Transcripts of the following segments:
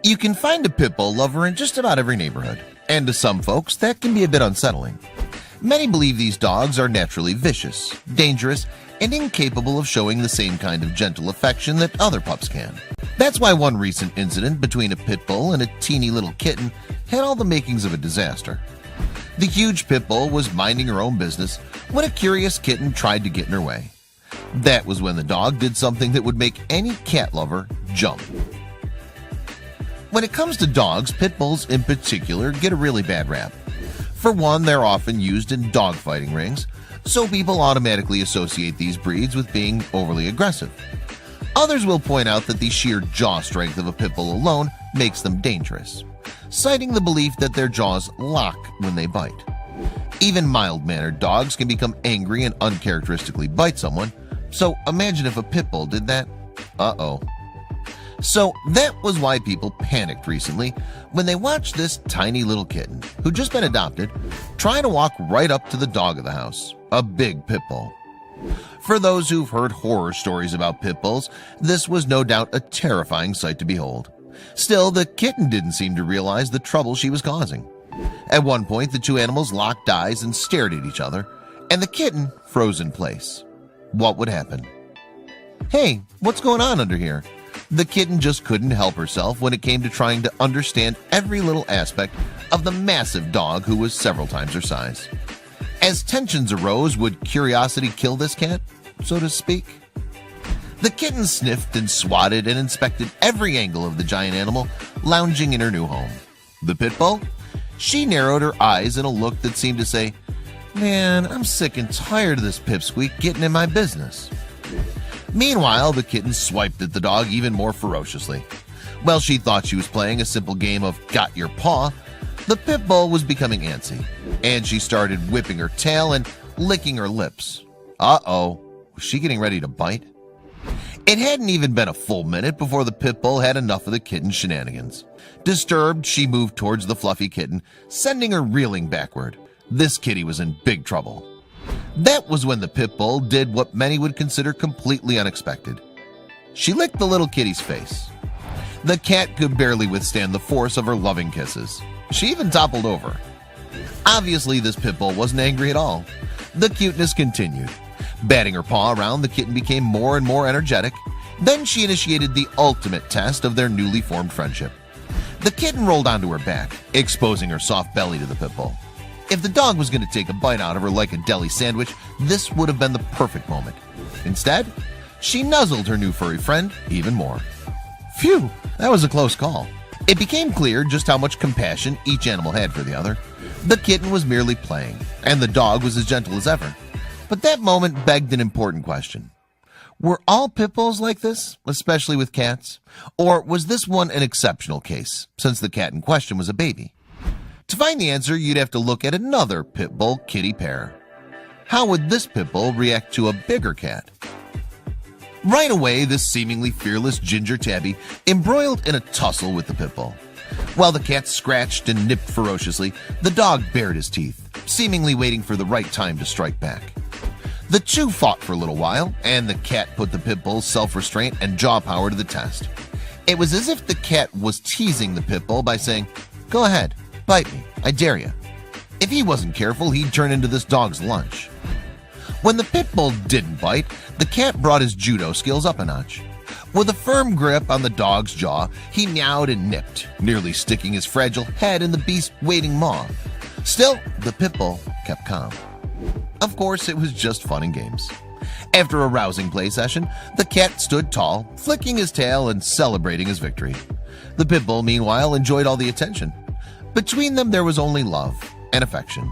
You can find a pit bull lover in just about every neighborhood, and to some folks that can be a bit unsettling. Many believe these dogs are naturally vicious, dangerous, and incapable of showing the same kind of gentle affection that other pups can. That's why one recent incident between a pit bull and a teeny little kitten had all the makings of a disaster. The huge pit bull was minding her own business when a curious kitten tried to get in her way. That was when the dog did something that would make any cat lover jump. When it comes to dogs, pit bulls in particular get a really bad rap. For one, they're often used in dogfighting rings, so people automatically associate these breeds with being overly aggressive. Others will point out that the sheer jaw strength of a pit bull alone makes them dangerous, citing the belief that their jaws lock when they bite. Even mild-mannered dogs can become angry and uncharacteristically bite someone, so imagine if a pit bull did that. Uh-oh. So that was why people panicked recently when they watched this tiny little kitten, who'd just been adopted, try to walk right up to the dog of the house, a big pit bull. For those who've heard horror stories about pit bulls, this was no doubt a terrifying sight to behold. Still, the kitten didn't seem to realize the trouble she was causing. At one point, the two animals locked eyes and stared at each other, and the kitten froze in place. What would happen? Hey, what's going on under here? The kitten just couldn't help herself when it came to trying to understand every little aspect of the massive dog who was several times her size. As tensions arose, would curiosity kill this cat, so to speak? The kitten sniffed and swatted and inspected every angle of the giant animal lounging in her new home. The pit bull? She narrowed her eyes in a look that seemed to say, "Man, I'm sick and tired of this pipsqueak getting in my business." Meanwhile, the kitten swiped at the dog even more ferociously. While she thought she was playing a simple game of got your paw, the pit bull was becoming antsy, and she started whipping her tail and licking her lips. Uh-oh, was she getting ready to bite? It hadn't even been a full minute before the pit bull had enough of the kitten's shenanigans. Disturbed, she moved towards the fluffy kitten, sending her reeling backward. This kitty was in big trouble. That was when the pit bull did what many would consider completely unexpected. She licked the little kitty's face. The cat could barely withstand the force of her loving kisses. She even toppled over. Obviously, this pit bull wasn't angry at all. The cuteness continued. Batting her paw around, the kitten became more and more energetic. Then she initiated the ultimate test of their newly formed friendship. The kitten rolled onto her back, exposing her soft belly to the pit bull. If the dog was going to take a bite out of her like a deli sandwich, this would have been the perfect moment. Instead, she nuzzled her new furry friend even more. Phew, that was a close call. It became clear just how much compassion each animal had for the other. The kitten was merely playing, and the dog was as gentle as ever. But that moment begged an important question. Were all pit bulls like this, especially with cats? Or was this one an exceptional case, since the cat in question was a baby? To find the answer, you'd have to look at another pit bull kitty pair. How would this pit bull react to a bigger cat? Right away, this seemingly fearless ginger tabby embroiled in a tussle with the pit bull. While the cat scratched and nipped ferociously, the dog bared his teeth, seemingly waiting for the right time to strike back. The two fought for a little while, and the cat put the pit bull's self-restraint and jaw power to the test. It was as if the cat was teasing the pit bull by saying, "Go ahead, bite me, I dare you." If he wasn't careful, he'd turn into this dog's lunch. When the pit bull didn't bite, the cat brought his judo skills up a notch. With a firm grip on the dog's jaw, he meowed and nipped, nearly sticking his fragile head in the beast's waiting maw. Still, the pit bull kept calm. Of course, it was just fun and games. After a rousing play session, the cat stood tall, flicking his tail and celebrating his victory. The pit bull, meanwhile, enjoyed all the attention. Between them, there was only love and affection.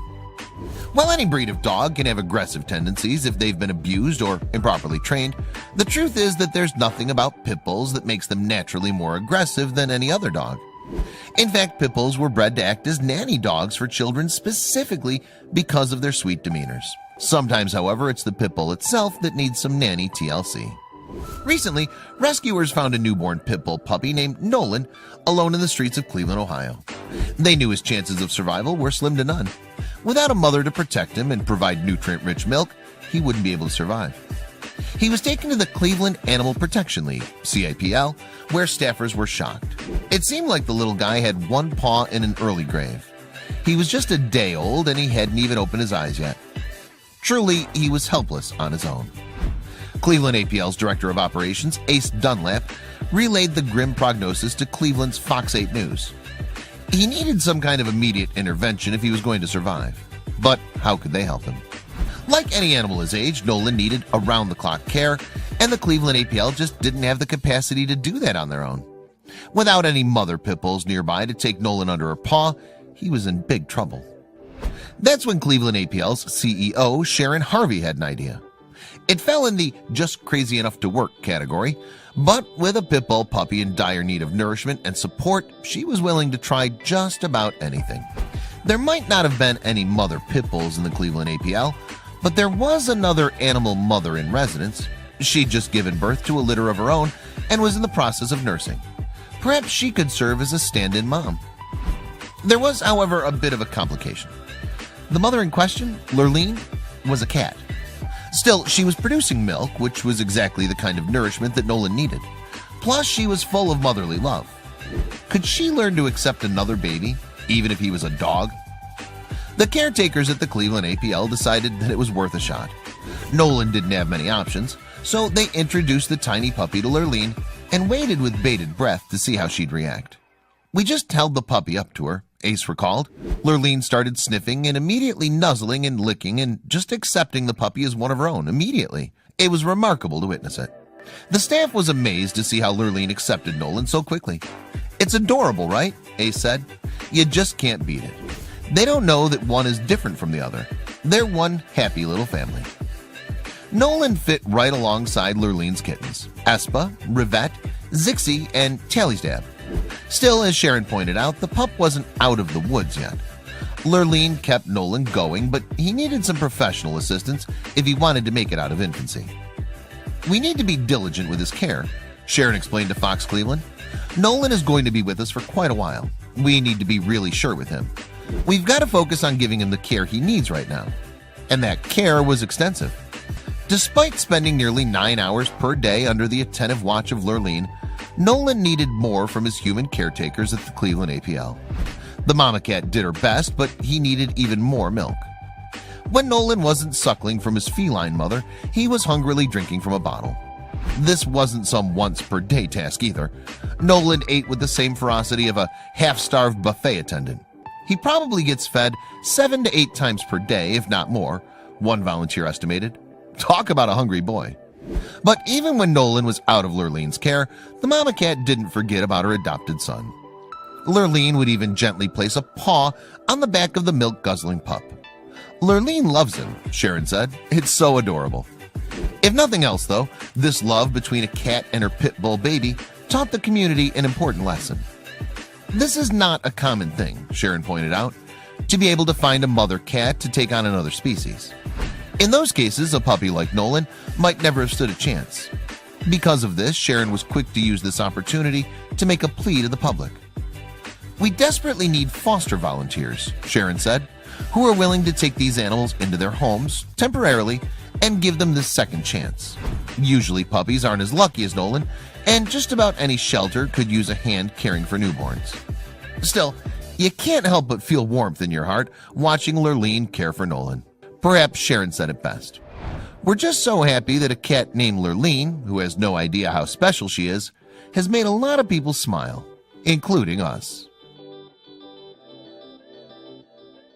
While any breed of dog can have aggressive tendencies if they've been abused or improperly trained, the truth is that there's nothing about pit bulls that makes them naturally more aggressive than any other dog. In fact, pit bulls were bred to act as nanny dogs for children specifically because of their sweet demeanors. Sometimes, however, it's the pit bull itself that needs some nanny TLC. Recently, rescuers found a newborn pit bull puppy named Nolan alone in the streets of Cleveland, Ohio. They knew his chances of survival were slim to none. Without a mother to protect him and provide nutrient-rich milk, he wouldn't be able to survive. He was taken to the Cleveland Animal Protection League, CAPL, where staffers were shocked. It seemed like the little guy had one paw in an early grave. He was just a day old and he hadn't even opened his eyes yet. Truly, he was helpless on his own. Cleveland APL's Director of Operations, Ace Dunlap, relayed the grim prognosis to Cleveland's Fox 8 News. He needed some kind of immediate intervention if he was going to survive. But how could they help him? Like any animal his age, Nolan needed around-the-clock care, and the Cleveland APL just didn't have the capacity to do that on their own. Without any mother pit bulls nearby to take Nolan under her paw, he was in big trouble. That's when Cleveland APL's CEO, Sharon Harvey, had an idea. It fell in the just crazy enough to work category, but with a pit bull puppy in dire need of nourishment and support, she was willing to try just about anything. There might not have been any mother pit bulls in the Cleveland APL, but there was another animal mother in residence. She'd just given birth to a litter of her own and was in the process of nursing. Perhaps she could serve as a stand-in mom. There was, however, a bit of a complication. The mother in question, Lurleen, was a cat. Still, she was producing milk, which was exactly the kind of nourishment that Nolan needed. Plus, she was full of motherly love. Could she learn to accept another baby, even if he was a dog? The caretakers at the Cleveland APL decided that it was worth a shot. Nolan didn't have many options, so they introduced the tiny puppy to Lurleen and waited with bated breath to see how she'd react. We just held the puppy up to her, Ace recalled. Lurleen started sniffing and immediately nuzzling and licking and just accepting the puppy as one of her own immediately. It was remarkable to witness it. The staff was amazed to see how Lurleen accepted Nolan so quickly. "It's adorable, right?" Ace said. "You just can't beat it. They don't know that one is different from the other. They're one happy little family." Nolan fit right alongside Lurleen's kittens, Espa, Rivette, Zixie, and Tallysdab. Still, as Sharon pointed out, the pup wasn't out of the woods yet. Lurleen kept Nolan going, but he needed some professional assistance if he wanted to make it out of infancy. "We need to be diligent with his care," Sharon explained to Fox Cleveland. "Nolan is going to be with us for quite a while. We need to be really sure with him. We've got to focus on giving him the care he needs right now." And that care was extensive. Despite spending nearly 9 hours per day under the attentive watch of Lurleen, Nolan needed more from his human caretakers at the Cleveland APL. The mama cat did her best, but he needed even more milk. When Nolan wasn't suckling from his feline mother, he was hungrily drinking from a bottle. This wasn't some once-per-day task either. Nolan ate with the same ferocity of a half-starved buffet attendant. He probably gets fed 7 to 8 times per day, if not more, one volunteer estimated. Talk about a hungry boy. But even when Nolan was out of Lurleen's care, the mama cat didn't forget about her adopted son. Lurleen would even gently place a paw on the back of the milk-guzzling pup. "Lurleen loves him," Sharon said. "It's so adorable." If nothing else, though, this love between a cat and her pit bull baby taught the community an important lesson. This is not a common thing, Sharon pointed out, to be able to find a mother cat to take on another species. In those cases, a puppy like Nolan might never have stood a chance. Because of this, Sharon was quick to use this opportunity to make a plea to the public. "We desperately need foster volunteers," Sharon said, "who are willing to take these animals into their homes, temporarily, and give them this second chance. Usually puppies aren't as lucky as Nolan, and just about any shelter could use a hand caring for newborns." Still, you can't help but feel warmth in your heart watching Lurleen care for Nolan. Perhaps Sharon said it best. "We're just so happy that a cat named Lurleen, who has no idea how special she is, has made a lot of people smile, including us."